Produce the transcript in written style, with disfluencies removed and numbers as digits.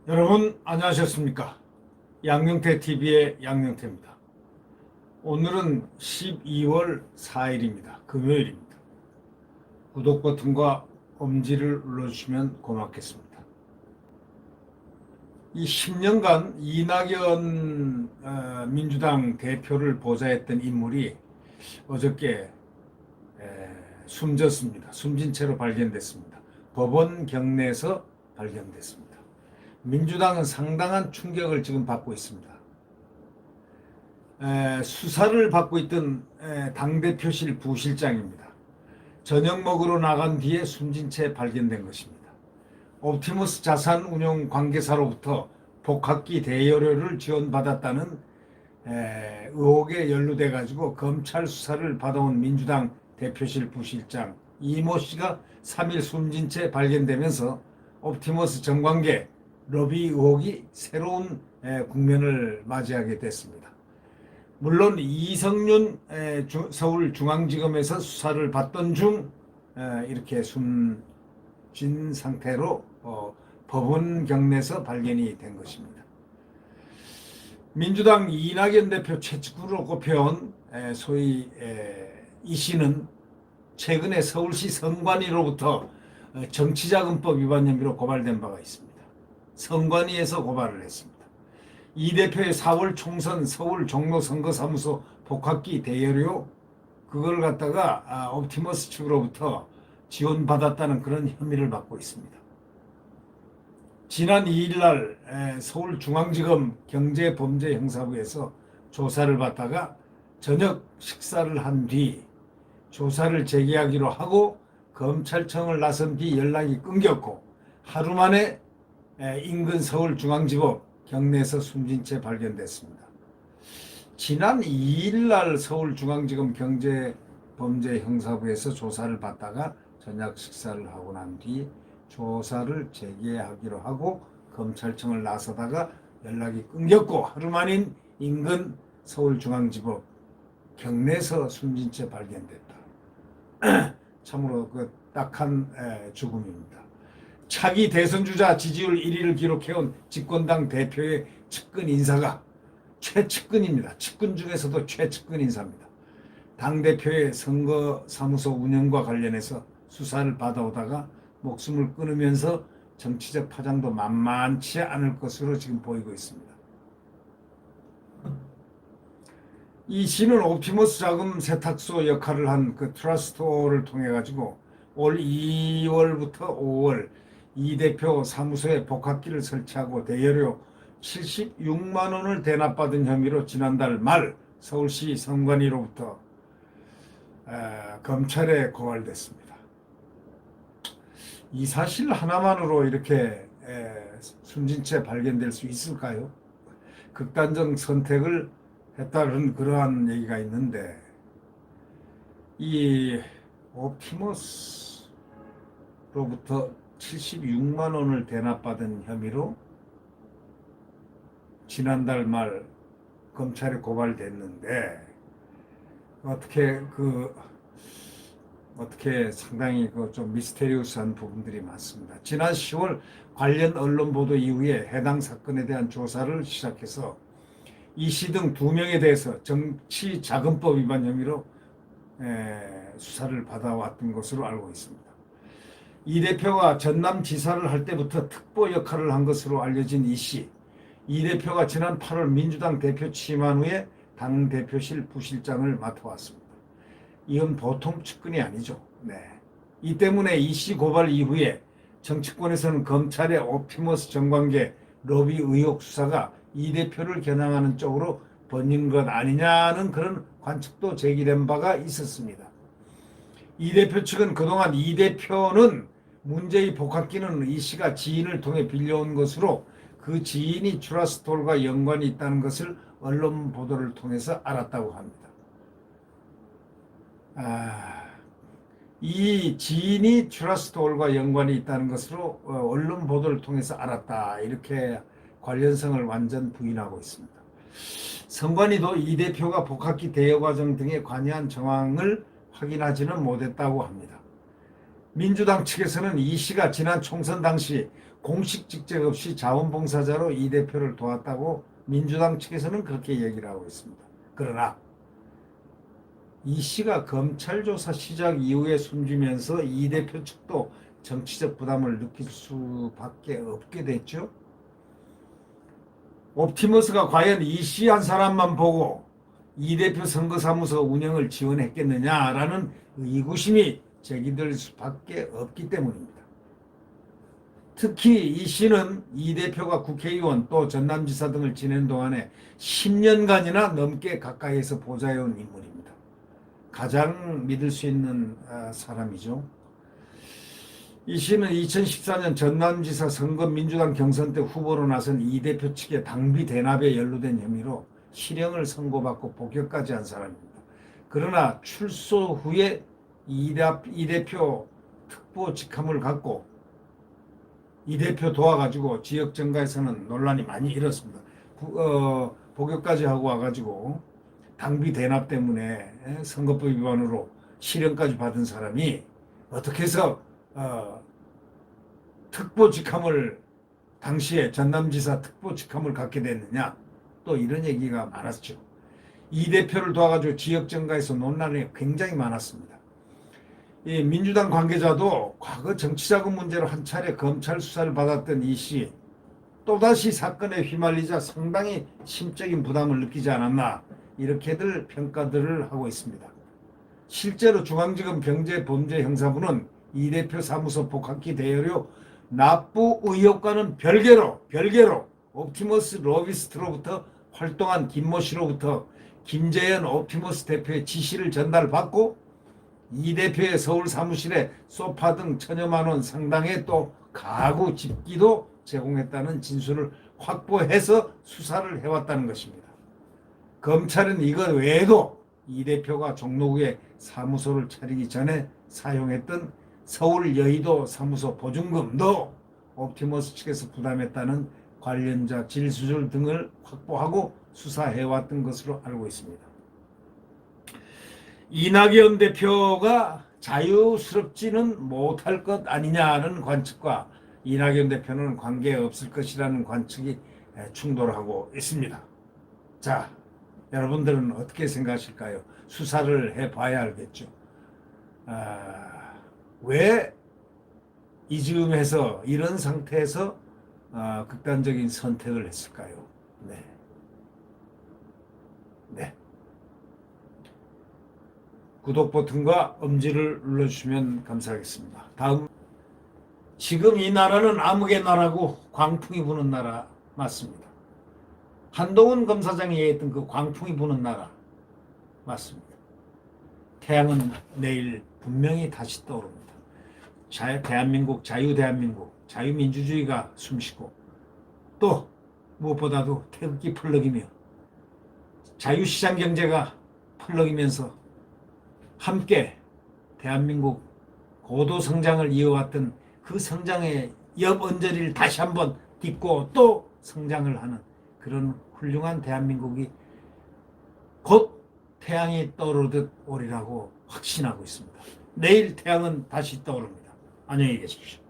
여러분 안녕하셨습니까? 양영태 TV의 양영태입니다. 오늘은 12월 4일입니다. 금요일입니다. 구독 버튼과 엄지를 눌러주시면 고맙겠습니다. 이 10년간 이낙연 민주당 대표를 보좌했던 인물이 어저께 숨졌습니다. 숨진 채로 발견됐습니다. 법원 경내에서 발견됐습니다. 민주당은 상당한 충격을 지금 받고 있습니다. 수사를 받고 있던 당대표실 부실장입니다. 저녁 먹으러 나간 뒤에 숨진 채 발견된 것입니다. 옵티머스 자산운용 관계사로부터 복합기 대여료를 지원받았다는 의혹에 연루돼 가지고 검찰 수사를 받아온 민주당 대표실 부실장 이모 씨가 3일 숨진 채 발견되면서 옵티머스 정관계 러비 의혹이 새로운 국면을 맞이하게 됐습니다. 물론 이성윤 서울중앙지검에서 수사를 받던 중 이렇게 숨진 상태로 법원 경내에서 발견이 된 것입니다. 민주당 이낙연 대표 최측근으로 꼽혀온 소위 이 씨는 최근에 서울시 선관위로부터 정치자금법 위반 혐의로 고발된 바가 있습니다. 선관위에서 고발을 했습니다. 이 대표의 4월 총선 서울 종로 선거사무소 복합기 대여료 그걸 갖다가 옵티머스 측으로부터 지원받았다는 그런 혐의를 받고 있습니다. 지난 2일 날 서울중앙지검 경제범죄형사부에서 조사를 받다가 저녁 식사를 한 뒤 조사를 재개하기로 하고 검찰청을 나선 뒤 연락이 끊겼고 하루 만에 인근 서울중앙지법 경내에서 숨진 채 발견됐습니다. 지난 2일 날 서울중앙지검 경제범죄형사부에서 조사를 받다가 저녁 식사를 하고 난 뒤 조사를 재개하기로 하고 검찰청을 나서다가 연락이 끊겼고 하루 만인 인근 서울중앙지법 경내에서 숨진 채 발견됐다. 참으로 그 딱한 죽음입니다. 차기 대선주자 지지율 1위를 기록해온 집권당 대표의 측근 인사가 최측근입니다. 측근 중에서도 최측근 인사입니다. 당대표의 선거사무소 운영과 관련해서 수사를 받아오다가 목숨을 끊으면서 정치적 파장도 만만치 않을 것으로 지금 보이고 있습니다. 이 씨는 옵티머스 자금 세탁소 역할을 한 그 트러스트를 통해 가지고 올 2월부터 5월 이 대표 사무소에 복합기를 설치하고 대여료 76만 원을 대납받은 혐의로 지난달 말 서울시 선관위로부터 검찰에 고발됐습니다. 이 사실 하나만으로 이렇게 숨진 채 발견될 수 있을까요? 극단적 선택을 했다는 그러한 얘기가 있는데 이 옵티머스로부터 76만 원을 대납받은 혐의로 지난달 말 검찰에 고발됐는데 어떻게 상당히 좀 미스테리우스한 부분들이 많습니다. 지난 10월 관련 언론 보도 이후에 해당 사건에 대한 조사를 시작해서 이 씨 등 2명에 대해서 정치자금법 위반 혐의로 수사를 받아왔던 것으로 알고 있습니다. 이 대표가 전남지사를 할 때부터 특보 역할을 한 것으로 알려진 이 씨. 이 대표가 지난 8월 민주당 대표 취임한 후에 당대표실 부실장을 맡아왔습니다. 이건 보통 측근이 아니죠. 이 때문에 이 씨 고발 이후에 정치권에서는 검찰의 옵티머스 정관계 로비 의혹 수사가 이 대표를 겨냥하는 쪽으로 번진 것 아니냐는 그런 관측도 제기된 바가 있었습니다. 이 대표 측은 그동안 이 대표는 문제의 복합기는 이 씨가 지인을 통해 빌려온 것으로 그 지인이 트러스트홀과 연관이 있다는 것을 언론 보도를 통해서 알았다고 합니다. 이 지인이 트러스트홀과 연관이 있다는 것으로 언론 보도를 통해서 알았다. 이렇게 관련성을 완전 부인하고 있습니다. 선관위도 이 대표가 복합기 대여 과정 등에 관여한 정황을 확인하지는 못했다고 합니다. 민주당 측에서는 이 씨가 지난 총선 당시 공식 직책 없이 자원봉사자로 이 대표를 도왔다고 민주당 측에서는 그렇게 얘기를 하고 있습니다. 그러나 이 씨가 검찰 조사 시작 이후에 숨지면서 이 대표 측도 정치적 부담을 느낄 수밖에 없게 됐죠. 옵티머스가 과연 이 씨 한 사람만 보고 이 대표 선거사무소 운영을 지원했겠느냐라는 의구심이 제기될 수밖에 없기 때문입니다. 특히 이 씨는 이 대표가 국회의원 또 전남지사 등을 지낸 동안에 10년간이나 넘게 가까이에서 보좌해온 인물입니다. 가장 믿을 수 있는 사람이죠. 이 씨는 2014년 전남지사 선거 민주당 경선 때 후보로 나선 이 대표 측의 당비 대납에 연루된 혐의로 실형을 선고받고 복역까지 한 사람입니다. 그러나 출소 후에 이 대표 특보 직함을 갖고 이 대표 도와가지고 지역 정가에서는 논란이 많이 일었습니다. 복역까지 하고 와가지고 당비 대납 때문에 선거법 위반으로 실형까지 받은 사람이 어떻게 해서 특보 직함을 당시에 전남지사 특보 직함을 갖게 됐느냐, 또 이런 얘기가 많았죠. 이 대표를 도와가지고 지역 정가에서 논란이 굉장히 많았습니다. 이 민주당 관계자도 과거 정치자금 문제로 한 차례 검찰 수사를 받았던 이 씨, 또다시 사건에 휘말리자 상당히 심적인 부담을 느끼지 않았나, 이렇게들 평가들을 하고 있습니다. 실제로 중앙지검 경제범죄형사부는 이 대표 사무소 복학기 대여료 납부 의혹과는 별개로 옵티머스 로비스트로부터 활동한 김모 씨로부터 김재현 옵티머스 대표의 지시를 전달받고 이 대표의 서울 사무실에 소파 등 천여만 원 상당의 또 가구 집기도 제공했다는 진술을 확보해서 수사를 해왔다는 것입니다. 검찰은 이것 외에도 이 대표가 종로구에 사무소를 차리기 전에 사용했던 서울 여의도 사무소 보증금도 옵티머스 측에서 부담했다는 관련자 진술 등을 확보하고 수사해왔던 것으로 알고 있습니다. 이낙연 대표가 자유스럽지는 못할 것 아니냐는 관측과 이낙연 대표는 관계없을 것이라는 관측이 충돌하고 있습니다. 자, 여러분들은 어떻게 생각하실까요? 수사를 해봐야 알겠죠. 왜 이 즈음에서 이런 상태에서 극단적인 선택을 했을까요? 네. 구독 버튼과 엄지를 눌러주시면 감사하겠습니다. 다음, 지금 이 나라는 암흑의 나라고 광풍이 부는 나라 맞습니다. 한동훈 검사장이 얘기했던 그 광풍이 부는 나라 맞습니다. 태양은 내일 분명히 다시 떠오릅니다. 대한민국, 자유민주주의가 숨쉬고 또 무엇보다도 태극기 펄럭이며 자유시장 경제가 펄럭이면서 함께 대한민국 고도 성장을 이어왔던 그 성장의 옆 언저리를 다시 한번 딛고 또 성장을 하는 그런 훌륭한 대한민국이 곧 태양이 떠오르듯 오리라고 확신하고 있습니다. 내일 태양은 다시 떠오릅니다. 안녕히 계십시오.